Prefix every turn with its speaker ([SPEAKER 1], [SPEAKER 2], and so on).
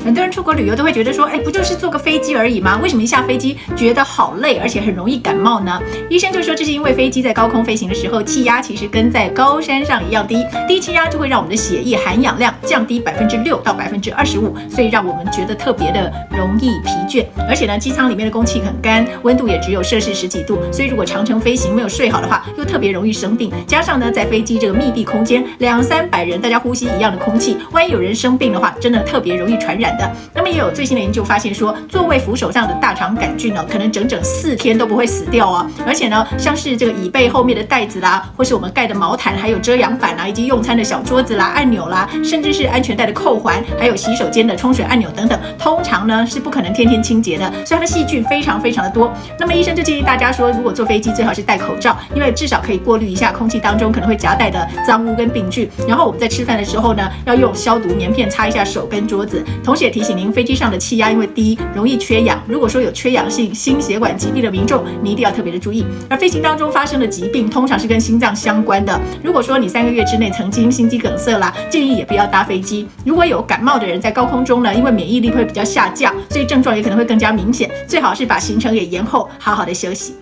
[SPEAKER 1] 很多人出国旅游都会觉得说，不就是坐个飞机而已吗？为什么一下飞机觉得好累，而且很容易感冒呢？医生就说这是因为飞机在高空飞行的时候，气压其实跟在高山上一样低，低气压就会让我们的血液含氧量降低6%到25%，所以让我们觉得特别的容易疲倦。而且呢，机舱里面的空气很干，温度也只有摄氏10几度，所以如果长程飞行没有睡好的话，又特别容易生病。加上呢，在飞机这个密闭空间，200-300人大家呼吸一样的空气，万一有人生病的话，真的特别容易传染的。那么也有最新的研究发现说，座位扶手上的大肠杆菌呢，可能整整4天都不会死掉哦。而且呢，像是这个椅背后面的袋子啦，或是我们盖的毛毯，还有遮阳板啦，以及用餐的小桌子啦、按钮啦，甚至是安全带的扣环，还有洗手间的冲水按钮等等，通常呢是不可能天天清洁的，所以它的细菌非常非常的多。那么医生就建议大家说，如果坐飞机最好是戴口罩，因为至少可以过滤一下空气当中可能会夹带的脏污跟病菌。然后我们在吃饭的时候呢，要用消毒棉片擦一下手跟桌子。同时也提醒您，飞机上的气压因为低，容易缺氧。如果说有缺氧性心血管疾病的民众，你一定要特别的注意。而飞行当中发生的疾病，通常是跟心脏相关的。如果说你3个月之内曾经心肌梗塞啦，建议也不要搭飞机。如果有感冒的人在高空中呢，因为免疫力会比较下降，所以症状也可能会更加明显，最好是把行程也延后，好好的休息。